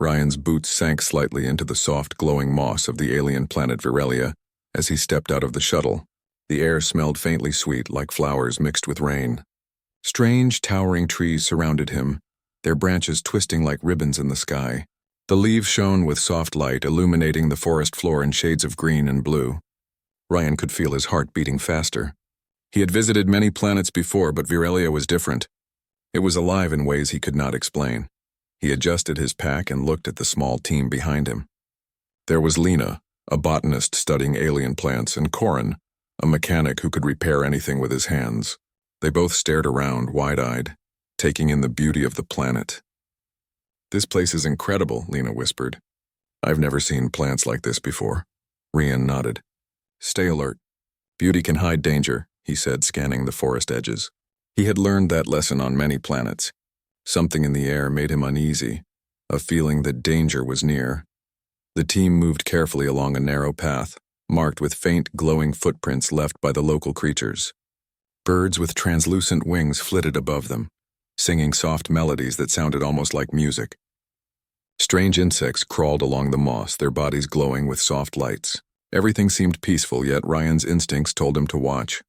Ryan's boots sank slightly into the soft, glowing moss of the alien planet Virelia as he stepped out of the shuttle. The air smelled faintly sweet, like flowers mixed with rain. Strange, towering trees surrounded him, their branches twisting like ribbons in the sky. The leaves shone with soft light, illuminating the forest floor in shades of green and blue. Ryan could feel his heart beating faster. He had visited many planets before, but Virelia was different. It was alive in ways he could not explain. He adjusted his pack and looked at the small team behind him. There was Lena, a botanist studying alien plants, and Corin, a mechanic who could repair anything with his hands. They both stared around, wide-eyed, taking in the beauty of the planet. "This place is incredible," Lena whispered. "I've never seen plants like this before." Ryan nodded. "Stay alert. Beauty can hide danger," he said, scanning the forest edges. He had learned that lesson on many planets. Something in the air made him uneasy, a feeling that danger was near. The team moved carefully along a narrow path, marked with faint, glowing footprints left by the local creatures. Birds with translucent wings flitted above them, singing soft melodies that sounded almost like music. Strange insects crawled along the moss, their bodies glowing with soft lights. Everything seemed peaceful, yet Ryan's instincts told him to watch.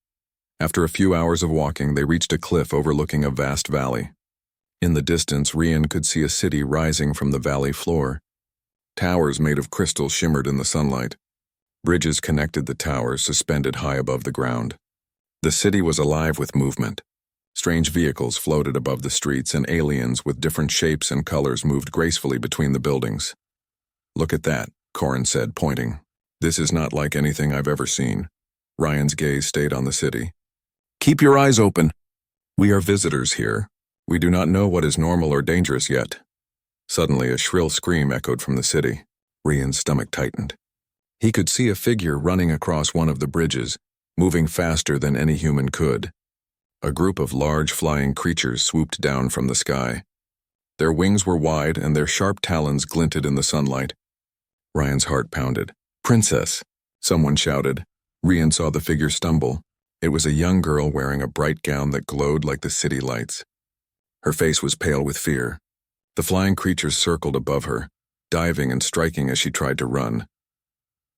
After a few hours of walking, they reached a cliff overlooking a vast valley. In the distance, Ryan could see a city rising from the valley floor. Towers made of crystal shimmered in the sunlight. Bridges connected the towers, suspended high above the ground. The city was alive with movement. Strange vehicles floated above the streets, and aliens with different shapes and colors moved gracefully between the buildings. "Look at that," Corin said, pointing. "This is not like anything I've ever seen." Ryan's gaze stayed on the city. "Keep your eyes open. We are visitors here. We do not know what is normal or dangerous yet." Suddenly, a shrill scream echoed from the city. Ryan's stomach tightened. He could see a figure running across one of the bridges, moving faster than any human could. A group of large flying creatures swooped down from the sky. Their wings were wide and their sharp talons glinted in the sunlight. Ryan's heart pounded. "Princess!" someone shouted. Ryan saw the figure stumble. It was a young girl wearing a bright gown that glowed like the city lights. Her face was pale with fear. The flying creatures circled above her, diving and striking as she tried to run.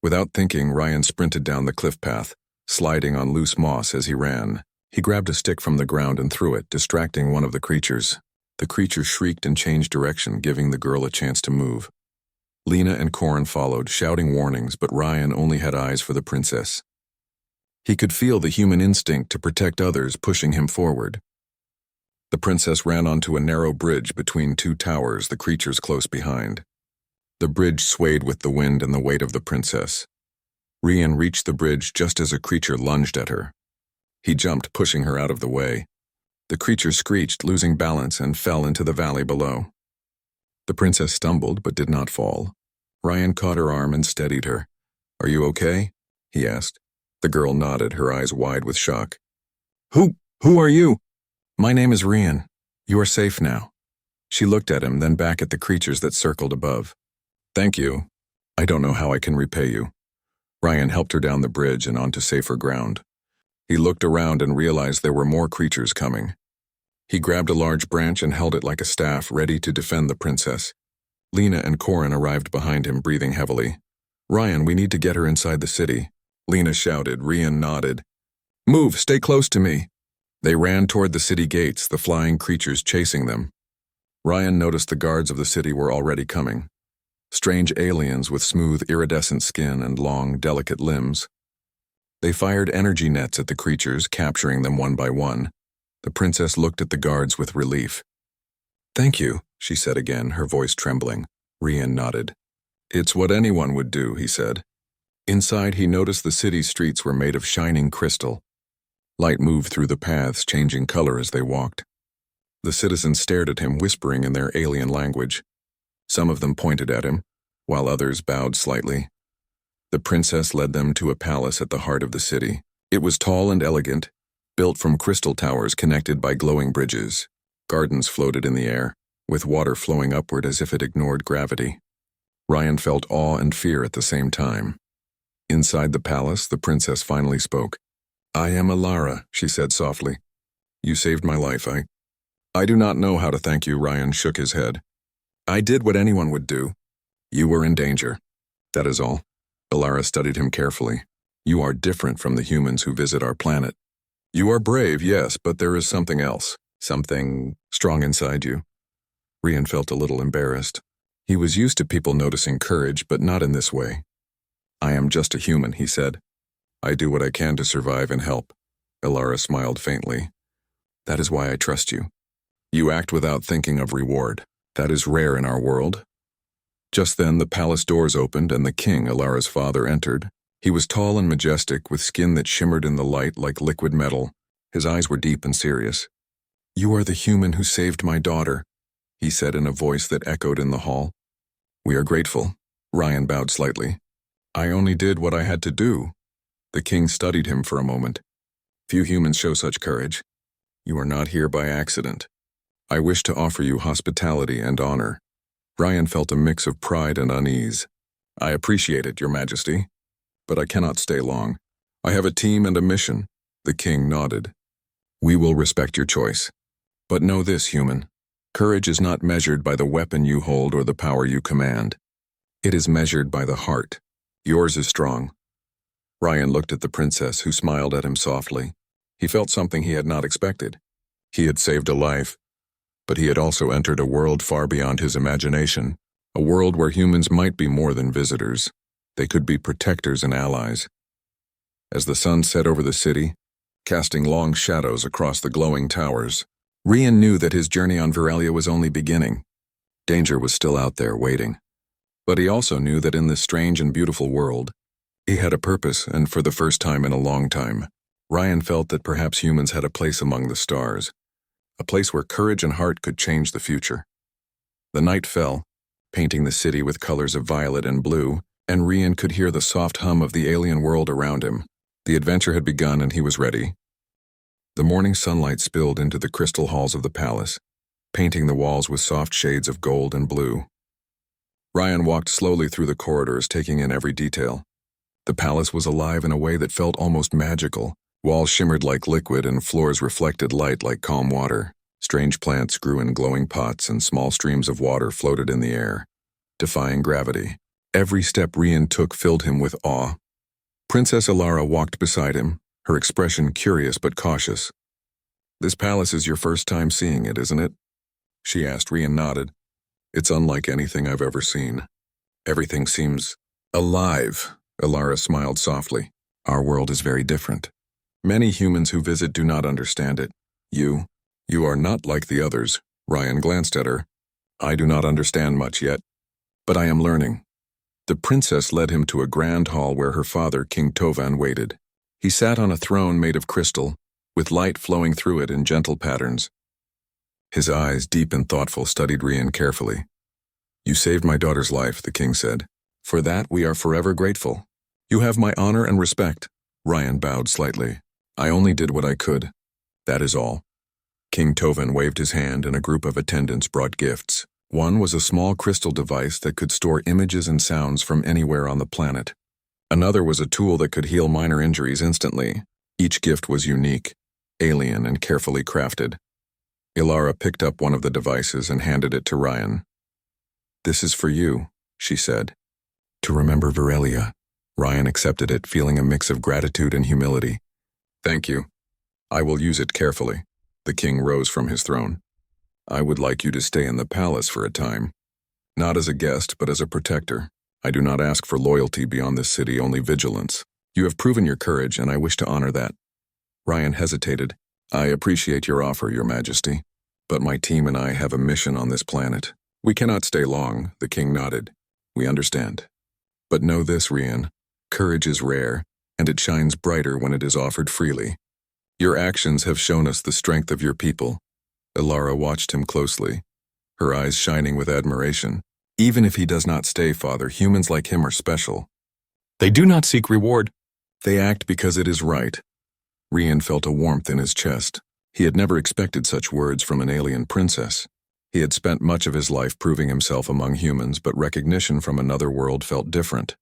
Without thinking, Ryan sprinted down the cliff path, sliding on loose moss as he ran. He grabbed a stick from the ground and threw it, distracting one of the creatures. The creature shrieked and changed direction, giving the girl a chance to move. Lena and Corin followed, shouting warnings, but Ryan only had eyes for the princess. He could feel the human instinct to protect others pushing him forward. The princess ran onto a narrow bridge between two towers, the creatures close behind. The bridge swayed with the wind and the weight of the princess. Ryan reached the bridge just as a creature lunged at her. He jumped, pushing her out of the way. The creature screeched, losing balance, and fell into the valley below. The princess stumbled but did not fall. Ryan caught her arm and steadied her. "Are you okay?" he asked. The girl nodded, her eyes wide with shock. Who are you?" "My name is Ryan. You are safe now." She looked at him, then back at the creatures that circled above. "Thank you. I don't know how I can repay you." Ryan helped her down the bridge and onto safer ground. He looked around and realized there were more creatures coming. He grabbed a large branch and held it like a staff, ready to defend the princess. Lena and Corin arrived behind him, breathing heavily. "Ryan, we need to get her inside the city." Lena shouted. Ryan nodded. "Move, stay close to me." They ran toward the city gates, the flying creatures chasing them. Ryan noticed the guards of the city were already coming. Strange aliens with smooth, iridescent skin and long, delicate limbs. They fired energy nets at the creatures, capturing them one by one. The princess looked at the guards with relief. "Thank you," she said again, her voice trembling. Ryan nodded. "It's what anyone would do," he said. Inside, he noticed the city's streets were made of shining crystal. Light moved through the paths, changing color as they walked. The citizens stared at him, whispering in their alien language. Some of them pointed at him, while others bowed slightly. The princess led them to a palace at the heart of the city. It was tall and elegant, built from crystal towers connected by glowing bridges. Gardens floated in the air, with water flowing upward as if it ignored gravity. Ryan felt awe and fear at the same time. Inside the palace, the princess finally spoke. "I am Alara," she said softly. "You saved my life. I do not know how to thank you." Ryan shook his head. I did what anyone would do. You were in danger. That is all. Alara studied him carefully. You are different from the humans who visit our planet. You are brave, yes, but there is something else. Something strong inside you. Rian felt a little embarrassed. He was used to people noticing courage, but not in this way. I am just a human, he said. I do what I can to survive and help. Alara smiled faintly. That is why I trust you. You act without thinking of reward. That is rare in our world. Just then the palace doors opened and the king, Alara's father, entered. He was tall and majestic, with skin that shimmered in the light like liquid metal. His eyes were deep and serious. You are the human who saved my daughter, he said in a voice that echoed in the hall. We are grateful. Rian bowed slightly. I only did what I had to do. The king studied him for a moment. Few humans show such courage. You are not here by accident. I wish to offer you hospitality and honor. Rian felt a mix of pride and unease. I appreciate it, Your Majesty, but I cannot stay long. I have a team and a mission. The king nodded. We will respect your choice. But know this, human. Courage is not measured by the weapon you hold or the power you command. It is measured by the heart. Yours is strong. Rian looked at the princess, who smiled at him softly. He felt something he had not expected. He had saved a life, but he had also entered a world far beyond his imagination, a world where humans might be more than visitors. They could be protectors and allies. As the sun set over the city, casting long shadows across the glowing towers, Rian knew that his journey on Virelia was only beginning. Danger was still out there waiting. But he also knew that in this strange and beautiful world, he had a purpose, and for the first time in a long time, Rian felt that perhaps humans had a place among the stars, a place where courage and heart could change the future. The night fell, painting the city with colors of violet and blue, and Rian could hear the soft hum of the alien world around him. The adventure had begun and he was ready. The morning sunlight spilled into the crystal halls of the palace, painting the walls with soft shades of gold and blue. Rian walked slowly through the corridors, taking in every detail. The palace was alive in a way that felt almost magical. Walls shimmered like liquid and floors reflected light like calm water. Strange plants grew in glowing pots and small streams of water floated in the air, defying gravity. Every step Rian took filled him with awe. Princess Alara walked beside him, her expression curious but cautious. This palace is your first time seeing it, isn't it? She asked. Rian nodded. It's unlike anything I've ever seen. Everything seems alive. Alara smiled softly. Our world is very different. Many humans who visit do not understand it. You are not like the others. Rian glanced at her. I do not understand much yet, but I am learning. The princess led him to a grand hall where her father, King Tovan, waited. He sat on a throne made of crystal, with light flowing through it in gentle patterns. His eyes, deep and thoughtful, studied Rian carefully. You saved my daughter's life, the king said. For that we are forever grateful. You have my honor and respect. Rian bowed slightly. I only did what I could. That is all. King Tovan waved his hand and a group of attendants brought gifts. One was a small crystal device that could store images and sounds from anywhere on the planet. Another was a tool that could heal minor injuries instantly. Each gift was unique, alien, and carefully crafted. Alara picked up one of the devices and handed it to Rian. This is for you, she said. To remember Virelia. Rian accepted it, feeling a mix of gratitude and humility. Thank you. I will use it carefully. The king rose from his throne. I would like you to stay in the palace for a time. Not as a guest, but as a protector. I do not ask for loyalty beyond this city, only vigilance. You have proven your courage, and I wish to honor that. Rian hesitated. I appreciate your offer, Your Majesty, but my team and I have a mission on this planet. We cannot stay long, the king nodded. We understand. But know this, Rian. Courage is rare, and it shines brighter when it is offered freely. Your actions have shown us the strength of your people. Alara watched him closely, her eyes shining with admiration. Even if he does not stay, Father, humans like him are special. They do not seek reward. They act because it is right. Rian felt a warmth in his chest. He had never expected such words from an alien princess. He had spent much of his life proving himself among humans, but recognition from another world felt different.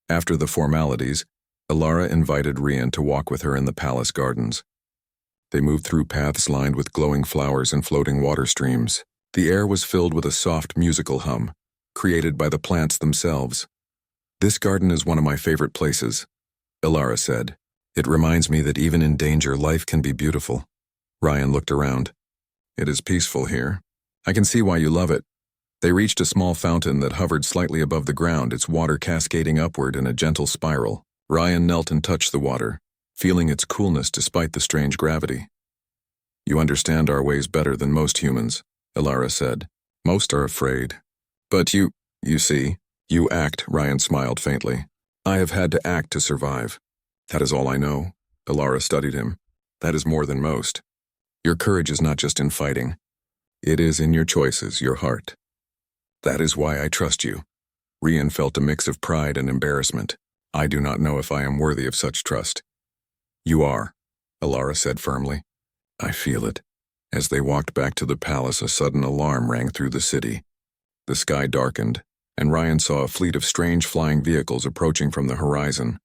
After the formalities, Alara invited Rian to walk with her in the palace gardens. They moved through paths lined with glowing flowers and floating water streams. The air was filled with a soft musical hum, created by the plants themselves. "This garden is one of my favorite places," Ilara said. "It reminds me that even in danger, life can be beautiful." Ryan looked around. "It is peaceful here. I can see why you love it." They reached a small fountain that hovered slightly above the ground, its water cascading upward in a gentle spiral. Ryan knelt and touched the water, feeling its coolness despite the strange gravity. "You understand our ways better than most humans," Ilara said. "Most are afraid. But you see, you act," Ryan smiled faintly. "I have had to act to survive. That is all I know." Ilara studied him. "That is more than most. Your courage is not just in fighting. It is in your choices, your heart. That is why I trust you." Ryan felt a mix of pride and embarrassment. "I do not know if I am worthy of such trust." "You are," Ilara said firmly. "I feel it." As they walked back to the palace, a sudden alarm rang through the city. The sky darkened, and Ryan saw a fleet of strange flying vehicles approaching from the horizon.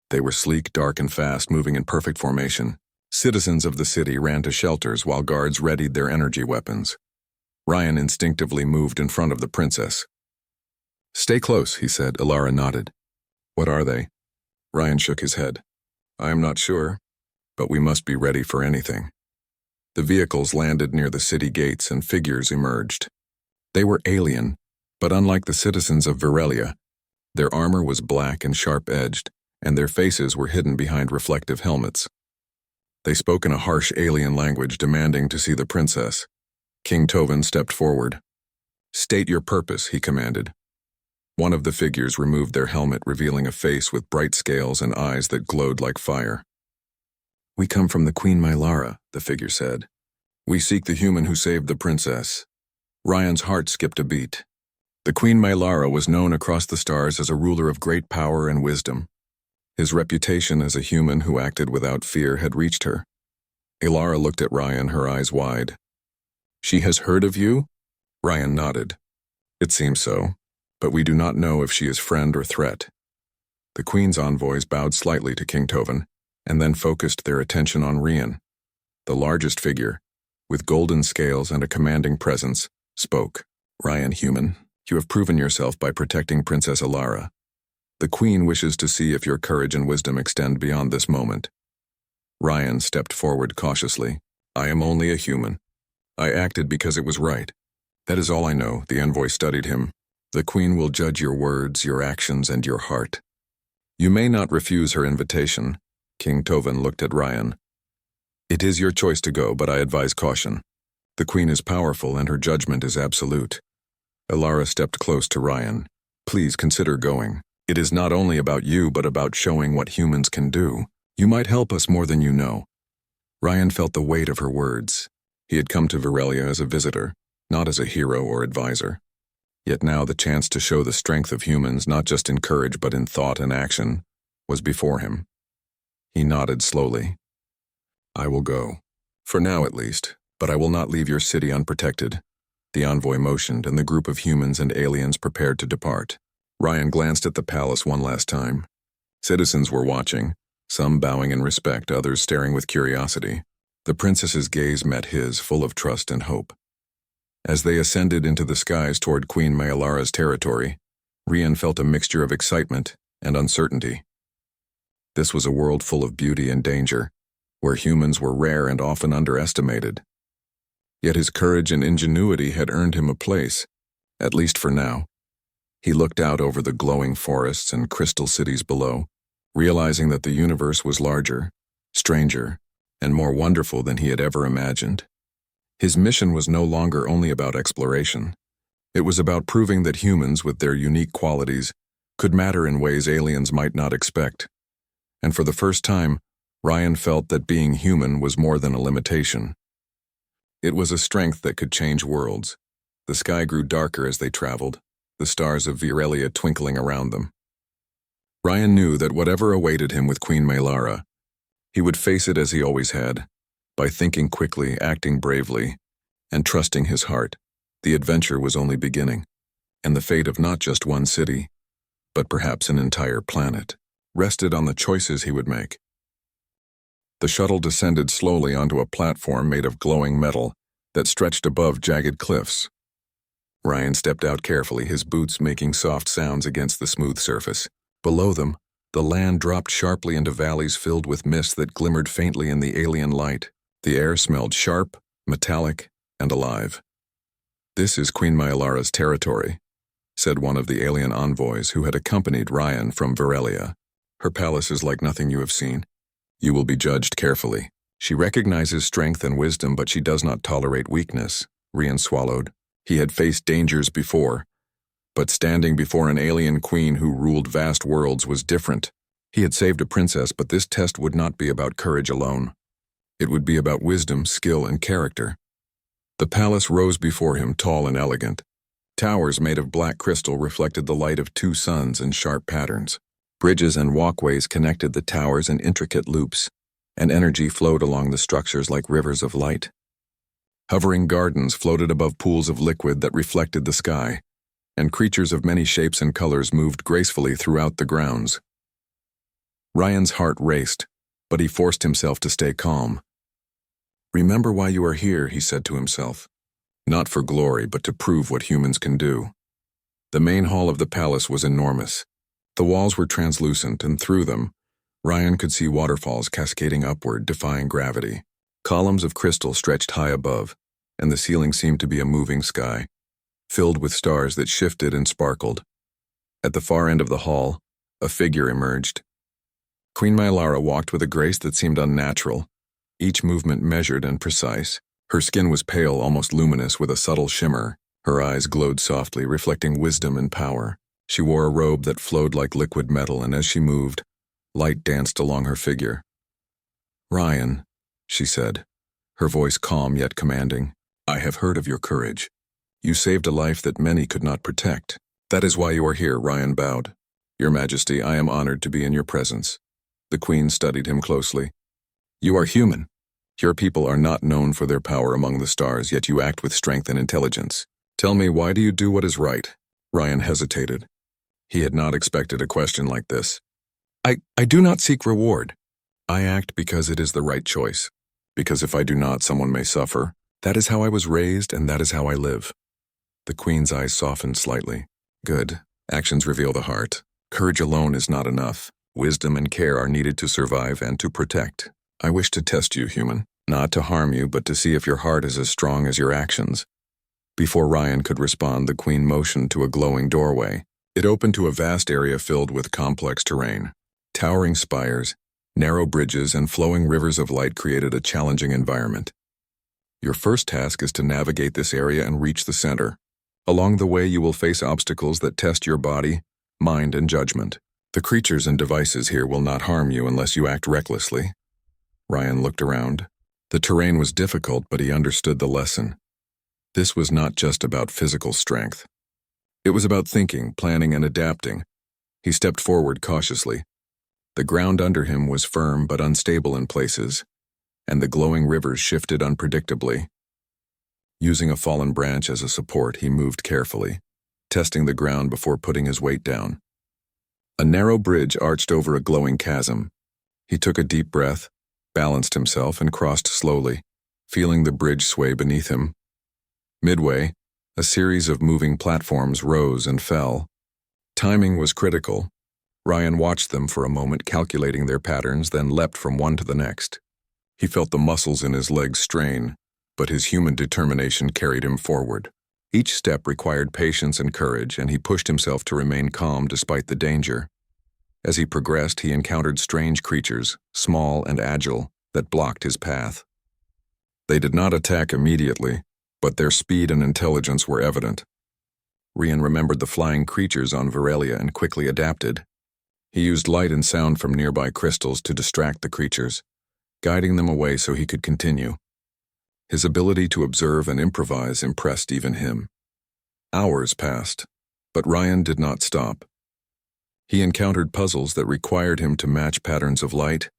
They were sleek, dark, and fast, moving in perfect formation. Citizens of the city ran to shelters while guards readied their energy weapons. Ryan instinctively moved in front of the princess. "Stay close," he said. Ilara nodded. "What are they?" Ryan shook his head. "I am not sure, but we must be ready for anything." The vehicles landed near the city gates and figures emerged. They were alien, but unlike the citizens of Virelia, their armor was black and sharp-edged, and their faces were hidden behind reflective helmets. They spoke in a harsh alien language, demanding to see the princess. King Tovin stepped forward. "State your purpose," he commanded. One of the figures removed their helmet, revealing a face with bright scales and eyes that glowed like fire. "We come from the Queen Mylara," the figure said. "We seek the human who saved the princess." Ryan's heart skipped a beat. The Queen Mylara was known across the stars as a ruler of great power and wisdom. His reputation as a human who acted without fear had reached her. Ilara looked at Ryan, her eyes wide. "She has heard of you?" Ryan nodded. "It seems so, but we do not know if she is friend or threat." The Queen's envoys bowed slightly to King Tovin, and then focused their attention on Ryan. The largest figure, with golden scales and a commanding presence, spoke. "Ryan, human, you have proven yourself by protecting Princess Ilara. The Queen wishes to see if your courage and wisdom extend beyond this moment." Ryan stepped forward cautiously. "I am only a human. I acted because it was right. That is all I know." The envoy studied him. "The Queen will judge your words, your actions, and your heart. You may not refuse her invitation." King Tovin looked at Ryan. "It is your choice to go, but I advise caution. The Queen is powerful and her judgment is absolute." Ilara stepped close to Ryan. "Please consider going. It is not only about you, but about showing what humans can do. You might help us more than you know." Ryan felt the weight of her words. He had come to Virelia as a visitor, not as a hero or advisor. Yet now the chance to show the strength of humans, not just in courage but in thought and action, was before him. He nodded slowly. "I will go. For now at least, but I will not leave your city unprotected." The envoy motioned, and the group of humans and aliens prepared to depart. Ryan glanced at the palace one last time. Citizens were watching, some bowing in respect, others staring with curiosity. The princess's gaze met his, full of trust and hope. As they ascended into the skies toward Queen Myalara's territory, Ryan felt a mixture of excitement and uncertainty. This was a world full of beauty and danger, where humans were rare and often underestimated. Yet his courage and ingenuity had earned him a place, at least for now. He looked out over the glowing forests and crystal cities below, realizing that the universe was larger, stranger, and more wonderful than he had ever imagined. His mission was no longer only about exploration. It was about proving that humans, with their unique qualities, could matter in ways aliens might not expect. And for the first time, Ryan felt that being human was more than a limitation. It was a strength that could change worlds. The sky grew darker as they traveled, the stars of Virelia twinkling around them. Ryan knew that whatever awaited him with Queen Mylara, he would face it as he always had, by thinking quickly, acting bravely, and trusting his heart. The adventure was only beginning, and the fate of not just one city, but perhaps an entire planet, rested on the choices he would make. The shuttle descended slowly onto a platform made of glowing metal, that stretched above jagged cliffs. Ryan stepped out carefully, his boots making soft sounds against the smooth surface. Below them, the land dropped sharply into valleys filled with mist that glimmered faintly in the alien light. The air smelled sharp, metallic, and alive. "This is Queen Myalara's territory," said one of the alien envoys who had accompanied Ryan from Virelia. "Her palace is like nothing you have seen. You will be judged carefully. She recognizes strength and wisdom, but she does not tolerate weakness." Ryan swallowed. He had faced dangers before, but standing before an alien queen who ruled vast worlds was different. He had saved a princess, but this test would not be about courage alone. It would be about wisdom, skill, and character. The palace rose before him, tall and elegant. Towers made of black crystal reflected the light of two suns in sharp patterns. Bridges and walkways connected the towers in intricate loops, and energy flowed along the structures like rivers of light. Hovering gardens floated above pools of liquid that reflected the sky, and creatures of many shapes and colors moved gracefully throughout the grounds. Ryan's heart raced, but he forced himself to stay calm. "Remember why you are here," he said to himself. "Not for glory, but to prove what humans can do." The main hall of the palace was enormous. The walls were translucent, and through them, Ryan could see waterfalls cascading upward, defying gravity. Columns of crystal stretched high above, and the ceiling seemed to be a moving sky, filled with stars that shifted and sparkled. At the far end of the hall, a figure emerged. Queen Myalara walked with a grace that seemed unnatural, each movement measured and precise. Her skin was pale, almost luminous, with a subtle shimmer. Her eyes glowed softly, reflecting wisdom and power. She wore a robe that flowed like liquid metal, and as she moved, light danced along her figure. "Ryan," she said, her voice calm yet commanding, "I have heard of your courage. You saved a life that many could not protect. That is why you are here." Ryan bowed. "Your Majesty, I am honored to be in your presence." The Queen studied him closely. "You are human. Your people are not known for their power among the stars, yet you act with strength and intelligence. Tell me, why do you do what is right?" Ryan hesitated. He had not expected a question like this. I do not seek reward. I act because it is the right choice. Because if I do not, someone may suffer. That is how I was raised, and that is how I live." The Queen's eyes softened slightly. "Good. Actions reveal the heart. Courage alone is not enough. Wisdom and care are needed to survive and to protect. I wish to test you, human. Not to harm you, but to see if your heart is as strong as your actions." Before Ryan could respond, the Queen motioned to a glowing doorway. It opened to a vast area filled with complex terrain. Towering spires, narrow bridges, and flowing rivers of light created a challenging environment. "Your first task is to navigate this area and reach the center. Along the way, you will face obstacles that test your body, mind, and judgment. The creatures and devices here will not harm you unless you act recklessly." Ryan looked around. The terrain was difficult, but he understood the lesson. This was not just about physical strength. It was about thinking, planning, and adapting. He stepped forward cautiously. The ground under him was firm but unstable in places, and the glowing rivers shifted unpredictably. Using a fallen branch as a support, he moved carefully, testing the ground before putting his weight down. A narrow bridge arched over a glowing chasm. He took a deep breath, balanced himself, and crossed slowly, feeling the bridge sway beneath him. Midway, a series of moving platforms rose and fell. Timing was critical. Ryan watched them for a moment, calculating their patterns, then leapt from one to the next. He felt the muscles in his legs strain, but his human determination carried him forward. Each step required patience and courage, and he pushed himself to remain calm despite the danger. As he progressed, he encountered strange creatures, small and agile, that blocked his path. They did not attack immediately, but their speed and intelligence were evident. Ryan remembered the flying creatures on Virelia and quickly adapted. He used light and sound from nearby crystals to distract the creatures, guiding them away so he could continue. His ability to observe and improvise impressed even him. Hours passed, but Ryan did not stop. He encountered puzzles that required him to match patterns of light,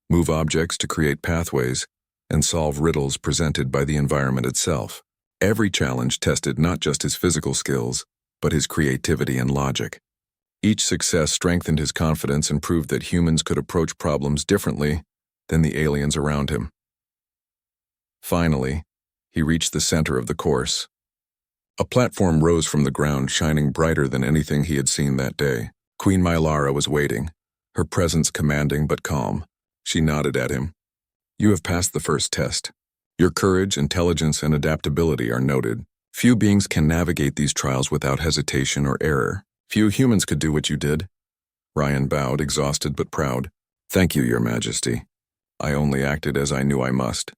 move objects to create pathways, and solve riddles presented by the environment itself. Every challenge tested not just his physical skills, but his creativity and logic. Each success strengthened his confidence and proved that humans could approach problems differently than the aliens around him. Finally, He reached the center of the course. A platform rose from the ground, shining brighter than anything he had seen that day. Queen Mylara was waiting, her presence commanding but calm. She nodded at him. You have passed the first test. Your courage, intelligence, and adaptability are noted. Few beings can navigate these trials without hesitation or error. Few humans could do what you did. Ryan bowed, exhausted but proud. Thank you, Your Majesty. I only acted as I knew I must.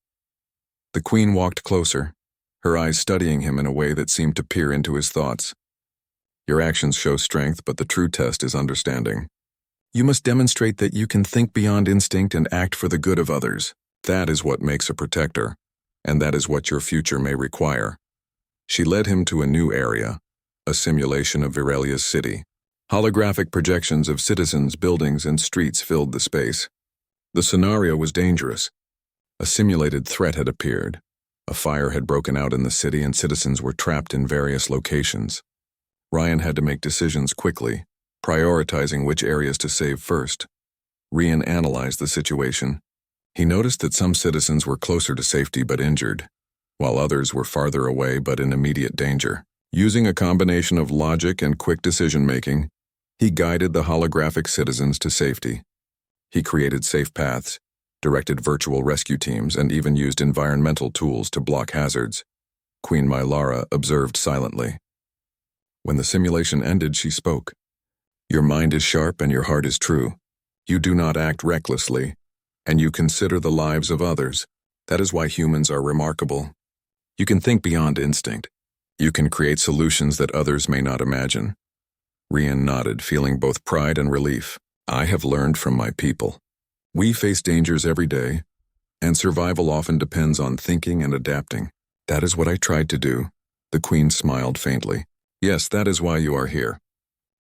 The Queen walked closer, her eyes studying him in a way that seemed to peer into his thoughts. Your actions show strength, but the true test is understanding. You must demonstrate that you can think beyond instinct and act for the good of others. That is what makes a protector, and that is what your future may require. She led him to a new area, a simulation of Virelia's city. Holographic projections of citizens, buildings, and streets filled the space. The scenario was dangerous. A simulated threat had appeared. A fire had broken out in the city and citizens were trapped in various locations. Ryan had to make decisions quickly, prioritizing which areas to save first. Rian analyzed the situation. He noticed that some citizens were closer to safety but injured, while others were farther away but in immediate danger. Using a combination of logic and quick decision-making, he guided the holographic citizens to safety. He created safe paths, directed virtual rescue teams, and even used environmental tools to block hazards. Queen Mylara observed silently. When the simulation ended, she spoke. Your mind is sharp and your heart is true. You do not act recklessly, and you consider the lives of others. That is why humans are remarkable. You can think beyond instinct. You can create solutions that others may not imagine. Rian nodded, feeling both pride and relief. I have learned from my people. We face dangers every day, and survival often depends on thinking and adapting. That is what I tried to do. The Queen smiled faintly. Yes, that is why you are here.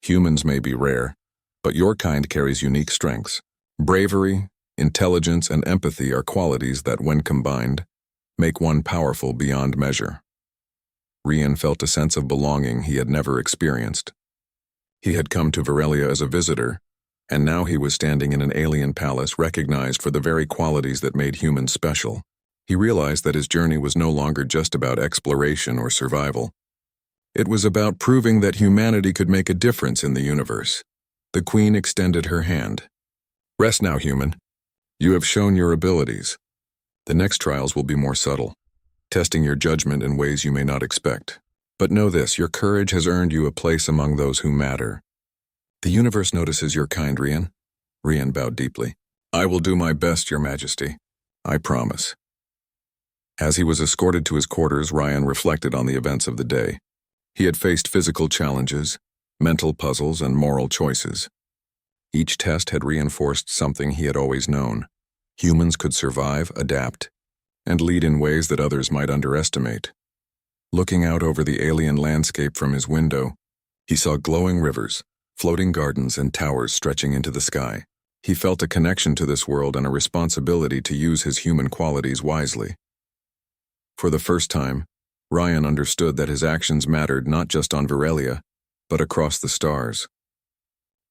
Humans may be rare, but your kind carries unique strengths. Bravery, intelligence, and empathy are qualities that, when combined, make one powerful beyond measure. Rian felt a sense of belonging he had never experienced. He had come to Virelia as a visitor, and now he was standing in an alien palace recognized for the very qualities that made humans special. He realized that his journey was no longer just about exploration or survival. It was about proving that humanity could make a difference in the universe. The Queen extended her hand. Rest now, human. You have shown your abilities. The next trials will be more subtle, testing your judgment in ways you may not expect. But know this, your courage has earned you a place among those who matter. The universe notices your kind, Rian. Rian bowed deeply. I will do my best, Your Majesty. I promise. As he was escorted to his quarters, Ryan reflected on the events of the day. He had faced physical challenges, mental puzzles, and moral choices. Each test had reinforced something he had always known. Humans could survive, adapt, and lead in ways that others might underestimate. Looking out over the alien landscape from his window, he saw glowing rivers, floating gardens, and towers stretching into the sky. He felt a connection to this world and a responsibility to use his human qualities wisely. For the first time, Ryan understood that his actions mattered not just on Virelia, but across the stars.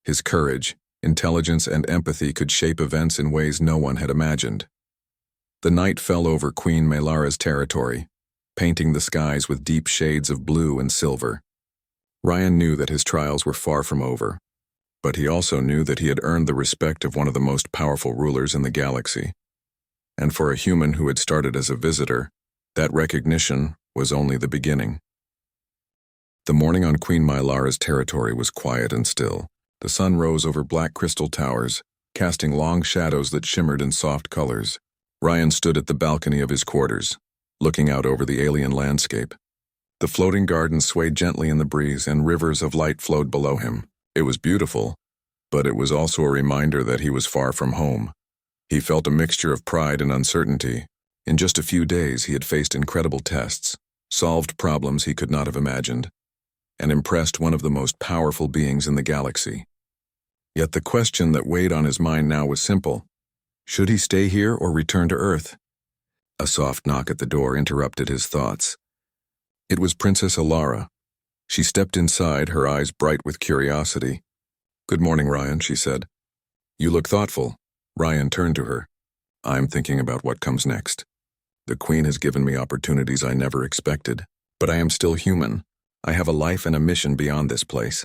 His courage, intelligence, and empathy could shape events in ways no one had imagined. The night fell over Queen Mylara's territory, painting the skies with deep shades of blue and silver. Ryan knew that his trials were far from over, but he also knew that he had earned the respect of one of the most powerful rulers in the galaxy. And for a human who had started as a visitor, that recognition was only the beginning. The morning on Queen Mylara's territory was quiet and still. The sun rose over black crystal towers, casting long shadows that shimmered in soft colors. Ryan stood at the balcony of his quarters, looking out over the alien landscape. The floating gardens swayed gently in the breeze and rivers of light flowed below him. It was beautiful, but it was also a reminder that he was far from home. He felt a mixture of pride and uncertainty. In just a few days, he had faced incredible tests, solved problems he could not have imagined, and impressed one of the most powerful beings in the galaxy. Yet the question that weighed on his mind now was simple. Should he stay here or return to Earth? A soft knock at the door interrupted his thoughts. It was Princess Alara. She stepped inside, her eyes bright with curiosity. Good morning, Ryan, she said. You look thoughtful. Ryan turned to her. I'm thinking about what comes next. The Queen has given me opportunities I never expected. But I am still human. I have a life and a mission beyond this place.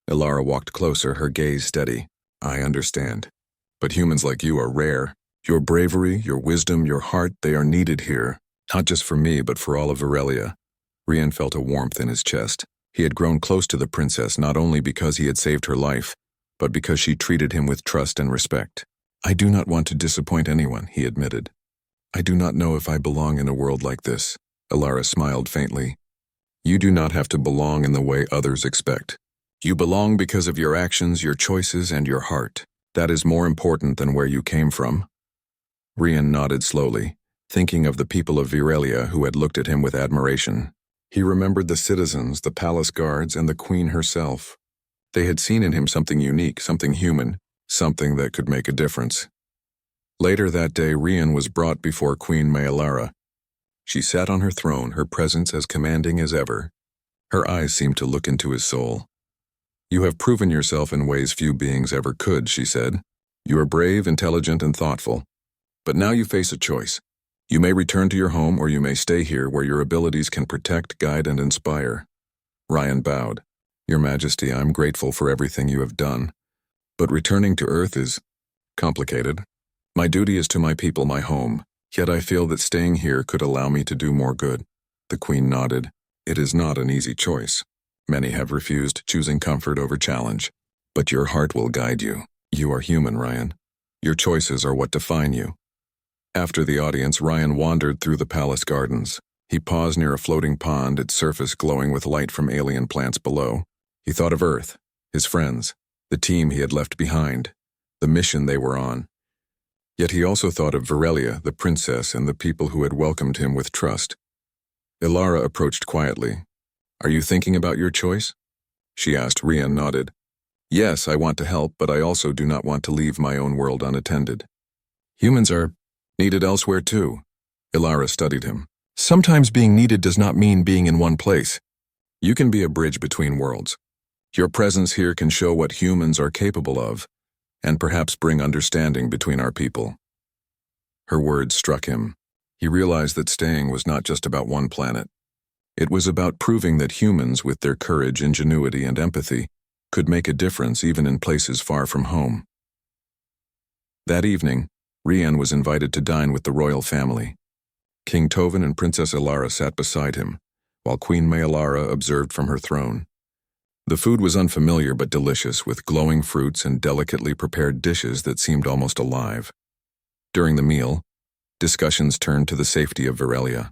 Ilara walked closer, her gaze steady. I understand. But humans like you are rare. Your bravery, your wisdom, your heart, they are needed here. Not just for me, but for all of Virelia. Rian felt a warmth in his chest. He had grown close to the princess not only because he had saved her life, but because she treated him with trust and respect. I do not want to disappoint anyone, he admitted. I do not know if I belong in a world like this. Ilara smiled faintly. You do not have to belong in the way others expect. You belong because of your actions, your choices, and your heart. That is more important than where you came from. Rian nodded slowly, thinking of the people of Virelia who had looked at him with admiration. He remembered the citizens, the palace guards, and the queen herself. They had seen in him something unique, something human, something that could make a difference. Later that day, Rian was brought before Queen Maelara. She sat on her throne, her presence as commanding as ever. Her eyes seemed to look into his soul. You have proven yourself in ways few beings ever could, she said. You are brave, intelligent, and thoughtful. But now you face a choice. You may return to your home or you may stay here where your abilities can protect, guide, and inspire. Rian bowed. Your Majesty, I'm grateful for everything you have done. But returning to Earth is complicated. My duty is to my people, my home. Yet I feel that staying here could allow me to do more good. The Queen nodded. It is not an easy choice. Many have refused, choosing comfort over challenge. But your heart will guide you. You are human, Rian. Your choices are what define you. After the audience, Rian wandered through the palace gardens. He paused near a floating pond, its surface glowing with light from alien plants below. He thought of Earth, his friends, the team he had left behind, the mission they were on. Yet he also thought of Virelia, the princess, and the people who had welcomed him with trust. Ilara approached quietly. Are you thinking about your choice? She asked. Rian nodded. Yes, I want to help, but I also do not want to leave my own world unattended. Humans are needed elsewhere too. Ilara studied him. Sometimes being needed does not mean being in one place. You can be a bridge between worlds. Your presence here can show what humans are capable of, and perhaps bring understanding between our people. Her words struck him. He realized that staying was not just about one planet. It was about proving that humans, with their courage, ingenuity, and empathy, could make a difference even in places far from home. That evening, Rian was invited to dine with the royal family. King Tovin and Princess Ilara sat beside him, while Queen Maelara observed from her throne. The food was unfamiliar but delicious, with glowing fruits and delicately prepared dishes that seemed almost alive. During the meal, discussions turned to the safety of Virelia.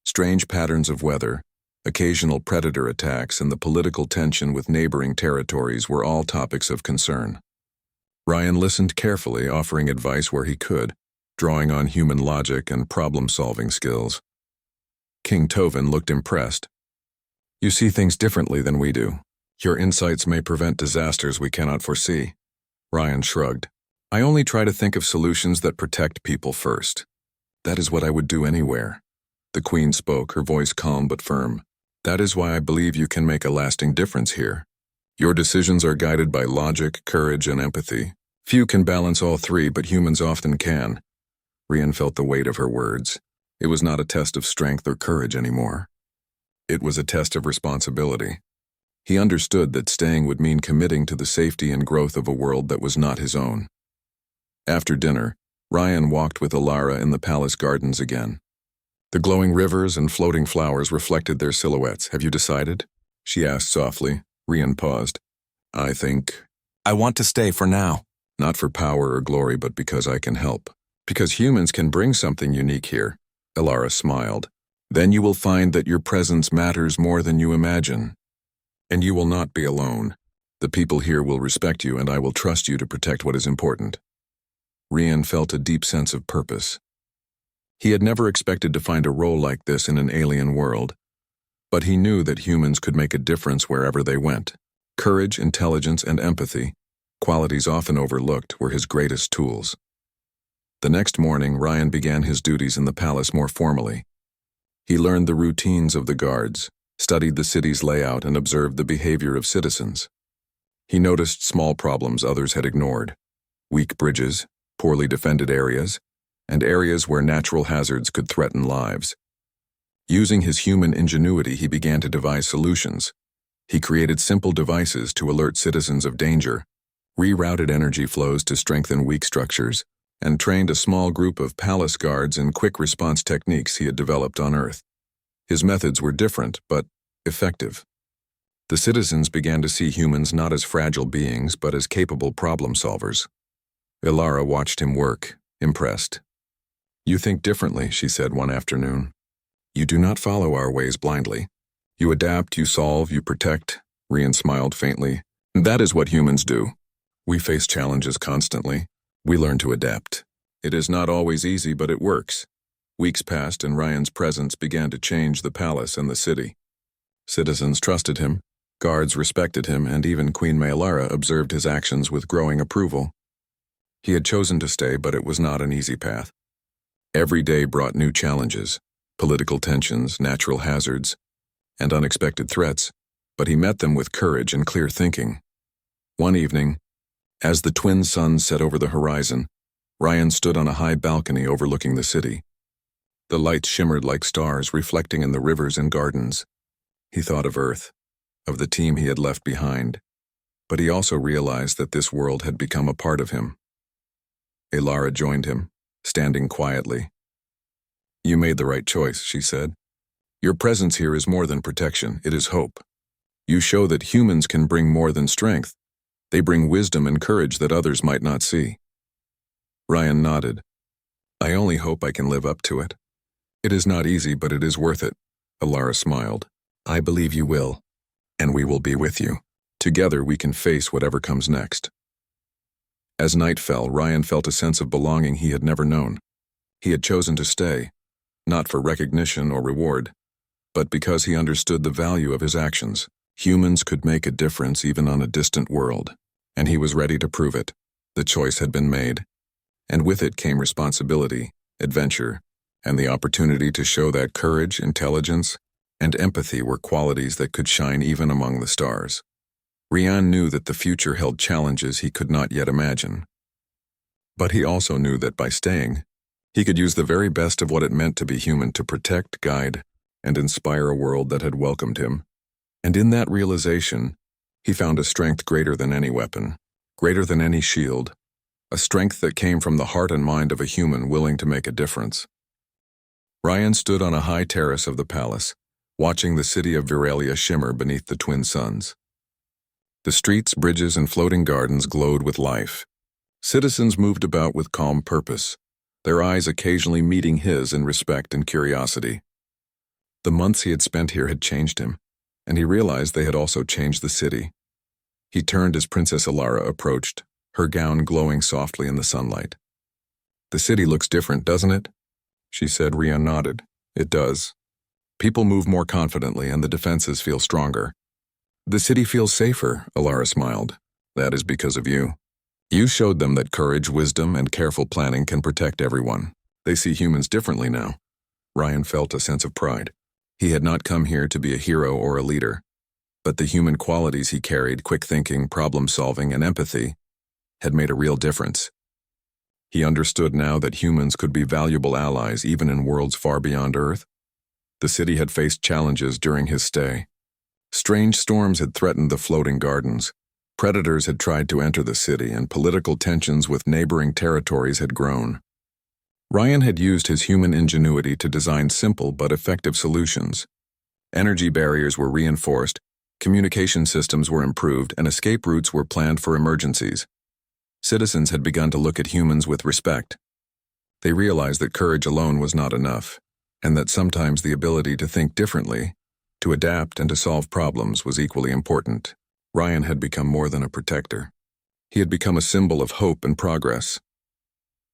Strange patterns of weather, occasional predator attacks, and the political tension with neighboring territories were all topics of concern. Rian listened carefully, offering advice where he could, drawing on human logic and problem-solving skills. King Tovin looked impressed. You see things differently than we do. Your insights may prevent disasters we cannot foresee. Rian shrugged. I only try to think of solutions that protect people first. That is what I would do anywhere. The Queen spoke, her voice calm but firm. That is why I believe you can make a lasting difference here. Your decisions are guided by logic, courage, and empathy. Few can balance all three, but humans often can. Rian felt the weight of her words. It was not a test of strength or courage anymore. It was a test of responsibility. He understood that staying would mean committing to the safety and growth of a world that was not his own. After dinner, Rian walked with Ilara in the palace gardens again. The glowing rivers and floating flowers reflected their silhouettes. Have you decided? She asked softly. Rian paused. I want to stay for now. Not for power or glory, but because I can help. Because humans can bring something unique here. Ilara smiled. Then you will find that your presence matters more than you imagine. And you will not be alone. The people here will respect you, and I will trust you to protect what is important. Rian felt a deep sense of purpose. He had never expected to find a role like this in an alien world, but he knew that humans could make a difference wherever they went. Courage, intelligence, and empathy, qualities often overlooked, were his greatest tools. The next morning, Rian began his duties in the palace more formally. He learned the routines of the guards, studied the city's layout, and observed the behavior of citizens. He noticed small problems others had ignored: weak bridges, poorly defended areas, and areas where natural hazards could threaten lives. Using his human ingenuity, he began to devise solutions. He created simple devices to alert citizens of danger, rerouted energy flows to strengthen weak structures, and trained a small group of palace guards in quick response techniques he had developed on Earth. His methods were different, but effective. The citizens began to see humans not as fragile beings, but as capable problem solvers. Ilara watched him work, impressed. "You think differently," she said one afternoon. "You do not follow our ways blindly. You adapt, you solve, you protect." Rian smiled faintly. "That is what humans do. We face challenges constantly. We learn to adapt. It is not always easy, but it works." Weeks passed and Ryan's presence began to change the palace and the city. Citizens trusted him, guards respected him, and even Queen Maelara observed his actions with growing approval. He had chosen to stay, but it was not an easy path. Every day brought new challenges, political tensions, natural hazards, and unexpected threats, but he met them with courage and clear thinking. One evening, as the twin suns set over the horizon, Ryan stood on a high balcony overlooking the city. The lights shimmered like stars reflecting in the rivers and gardens. He thought of Earth, of the team he had left behind, but he also realized that this world had become a part of him. Ilara joined him, standing quietly. "You made the right choice," she said. "Your presence here is more than protection, it is hope. You show that humans can bring more than strength. They bring wisdom and courage that others might not see." Ryan nodded. "I only hope I can live up to it. It is not easy, but it is worth it." Ilara smiled. "I believe you will, and we will be with you. Together we can face whatever comes next." As night fell, Ryan felt a sense of belonging he had never known. He had chosen to stay, not for recognition or reward, but because he understood the value of his actions. Humans could make a difference even on a distant world, and he was ready to prove it. The choice had been made, and with it came responsibility, adventure, and the opportunity to show that courage, intelligence, and empathy were qualities that could shine even among the stars. Rian knew that the future held challenges he could not yet imagine. But he also knew that by staying, he could use the very best of what it meant to be human to protect, guide, and inspire a world that had welcomed him. And in that realization, he found a strength greater than any weapon, greater than any shield, a strength that came from the heart and mind of a human willing to make a difference. Ryan stood on a high terrace of the palace, watching the city of Veralia shimmer beneath the twin suns. The streets, bridges, and floating gardens glowed with life. Citizens moved about with calm purpose, their eyes occasionally meeting his in respect and curiosity. The months he had spent here had changed him, and he realized they had also changed the city. He turned as Princess Ilara approached, her gown glowing softly in the sunlight. "The city looks different, doesn't it?" she said. Rian nodded. "It does. People move more confidently and the defenses feel stronger." "The city feels safer," Ilara smiled. "That is because of you. You showed them that courage, wisdom, and careful planning can protect everyone. They see humans differently now." Ryan felt a sense of pride. He had not come here to be a hero or a leader, but the human qualities he carried, quick thinking, problem-solving, and empathy, had made a real difference. He understood now that humans could be valuable allies even in worlds far beyond Earth. The city had faced challenges during his stay. Strange storms had threatened the floating gardens. Predators had tried to enter the city, and political tensions with neighboring territories had grown. Ryan had used his human ingenuity to design simple but effective solutions. Energy barriers were reinforced, communication systems were improved, and escape routes were planned for emergencies. Citizens had begun to look at humans with respect. They realized that courage alone was not enough, and that sometimes the ability to think differently, to adapt, and to solve problems was equally important. Ryan had become more than a protector. He had become a symbol of hope and progress.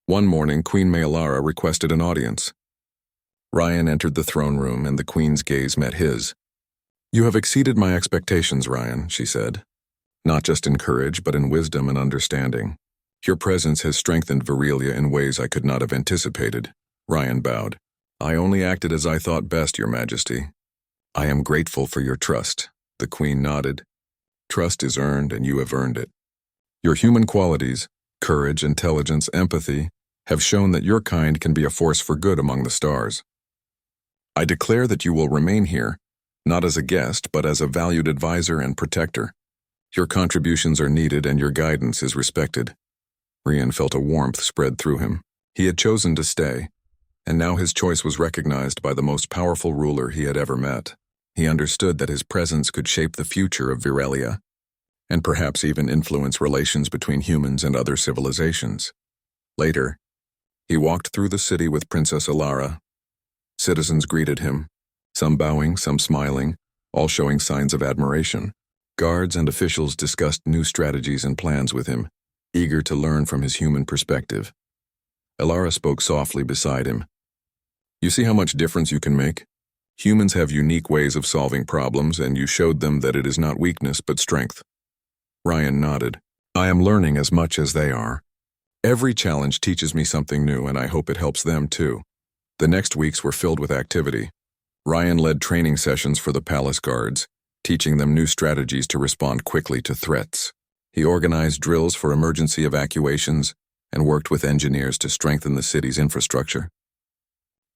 One morning, Queen Maelara requested an audience. Ryan entered the throne room, and the Queen's gaze met his. "You have exceeded my expectations, Ryan," she said. "Not just in courage, but in wisdom and understanding. Your presence has strengthened Veralia in ways I could not have anticipated." Ryan bowed. "I only acted as I thought best, Your Majesty." "I am grateful for your trust." The Queen nodded. "Trust is earned, and you have earned it. Your human qualities, courage, intelligence, empathy, have shown that your kind can be a force for good among the stars. I declare that you will remain here, not as a guest, but as a valued advisor and protector. Your contributions are needed and your guidance is respected." Rian felt a warmth spread through him. He had chosen to stay, and now his choice was recognized by the most powerful ruler he had ever met. He understood that his presence could shape the future of Virelia, and perhaps even influence relations between humans and other civilizations. Later, he walked through the city with Princess Alara. Citizens greeted him, some bowing, some smiling, all showing signs of admiration. Guards and officials discussed new strategies and plans with him, eager to learn from his human perspective. Alara spoke softly beside him. "You see how much difference you can make? Humans have unique ways of solving problems, and you showed them that it is not weakness but strength." Rian nodded. "I am learning as much as they are. Every challenge teaches me something new, and I hope it helps them too." The next weeks were filled with activity. Rian led training sessions for the palace guards, teaching them new strategies to respond quickly to threats. He organized drills for emergency evacuations and worked with engineers to strengthen the city's infrastructure.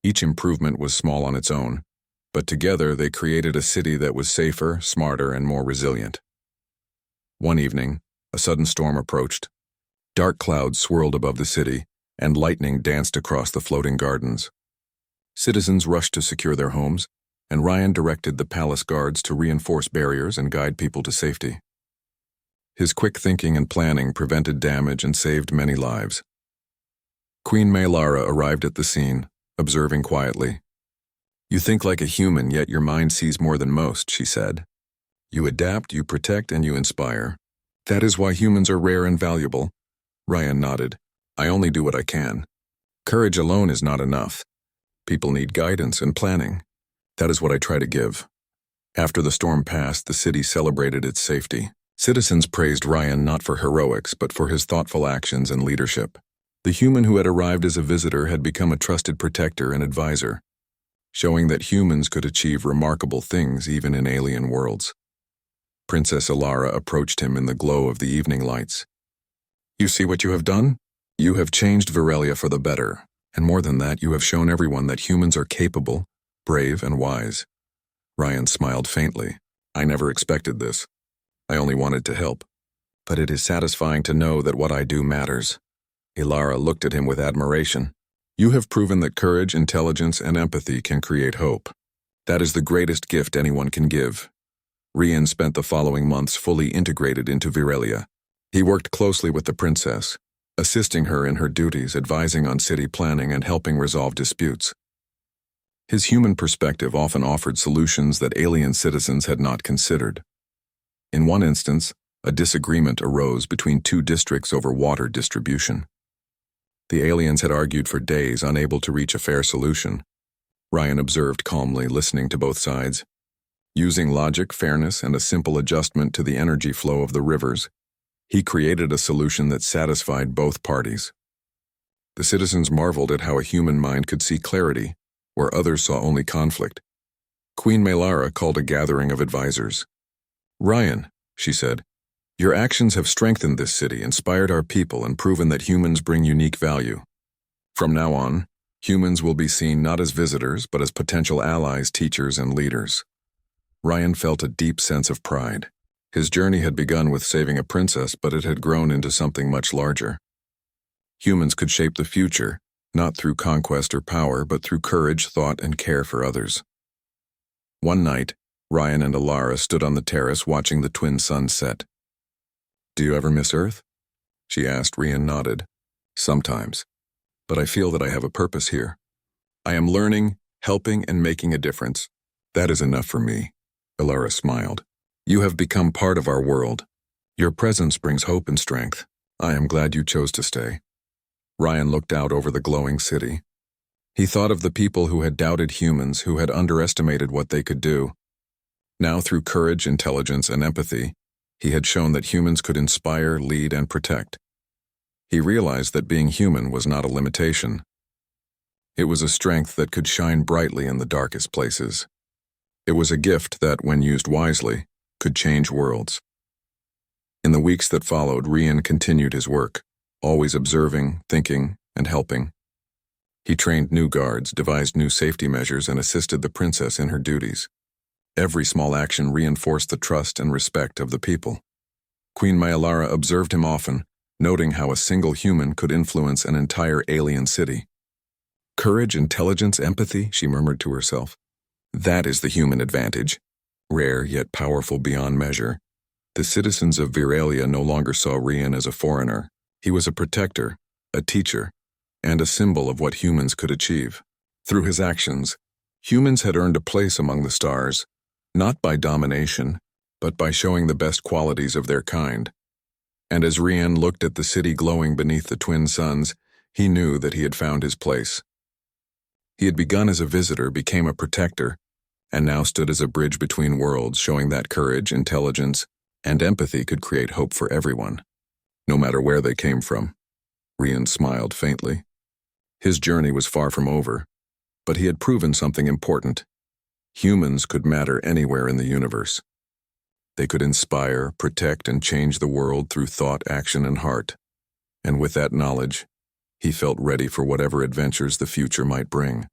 Each improvement was small on its own, but together they created a city that was safer, smarter, and more resilient. One evening, a sudden storm approached. Dark clouds swirled above the city, and lightning danced across the floating gardens. Citizens rushed to secure their homes, and Rian directed the palace guards to reinforce barriers and guide people to safety. His quick thinking and planning prevented damage and saved many lives. Queen Maylara arrived at the scene, observing quietly. "You think like a human, yet your mind sees more than most," she said. "You adapt, you protect, and you inspire. That is why humans are rare and valuable." Rian nodded. "I only do what I can. Courage alone is not enough. People need guidance and planning. That is what I try to give." After the storm passed, the city celebrated its safety. Citizens praised Rian not for heroics, but for his thoughtful actions and leadership. The human who had arrived as a visitor had become a trusted protector and advisor, showing that humans could achieve remarkable things even in alien worlds. Princess Alara approached him in the glow of the evening lights. "You see what you have done? You have changed Virelia for the better, and more than that, you have shown everyone that humans are capable, brave, and wise." Rian smiled faintly. "I never expected this. I only wanted to help. But it is satisfying to know that what I do matters." Alara looked at him with admiration. "You have proven that courage, intelligence, and empathy can create hope. That is the greatest gift anyone can give." Rian spent the following months fully integrated into Virelia. He worked closely with the princess, assisting her in her duties, advising on city planning, and helping resolve disputes. His human perspective often offered solutions that alien citizens had not considered. In one instance, a disagreement arose between two districts over water distribution. The aliens had argued for days, unable to reach a fair solution. Rian observed calmly, listening to both sides. Using logic, fairness, and a simple adjustment to the energy flow of the rivers, he created a solution that satisfied both parties. The citizens marveled at how a human mind could see clarity, where others saw only conflict. Queen Maylara called a gathering of advisors. "Rian," she said, "your actions have strengthened this city, inspired our people, and proven that humans bring unique value. From now on, humans will be seen not as visitors, but as potential allies, teachers, and leaders." Rian felt a deep sense of pride. His journey had begun with saving a princess, but it had grown into something much larger. Humans could shape the future, not through conquest or power, but through courage, thought, and care for others. One night, Rian and Alara stood on the terrace watching the twin suns set. "Do you ever miss Earth?" she asked. Rian nodded. "Sometimes. But I feel that I have a purpose here. I am learning, helping, and making a difference. That is enough for me." Alara smiled. "You have become part of our world. Your presence brings hope and strength. I am glad you chose to stay." Rian looked out over the glowing city. He thought of the people who had doubted humans, who had underestimated what they could do. Now, through courage, intelligence, and empathy, he had shown that humans could inspire, lead, and protect. He realized that being human was not a limitation. It was a strength that could shine brightly in the darkest places. It was a gift that, when used wisely, could change worlds. In the weeks that followed, Rian continued his work, always observing, thinking, and helping. He trained new guards, devised new safety measures, and assisted the princess in her duties. Every small action reinforced the trust and respect of the people. Queen Maialara observed him often, noting how a single human could influence an entire alien city. Courage, intelligence, empathy, she murmured to herself. That is the human advantage. Rare yet powerful beyond measure. The citizens of Viralia no longer saw Rian as a foreigner. He was a protector, a teacher, and a symbol of what humans could achieve. Through his actions, humans had earned a place among the stars, not by domination, but by showing the best qualities of their kind. And as Rian looked at the city glowing beneath the twin suns, he knew that he had found his place. He had begun as a visitor, became a protector, and now stood as a bridge between worlds, showing that courage, intelligence, and empathy could create hope for everyone, no matter where they came from. Rian smiled faintly. His journey was far from over, but he had proven something important. Humans could matter anywhere in the universe. They could inspire, protect, and change the world through thought, action, and heart. And with that knowledge, he felt ready for whatever adventures the future might bring.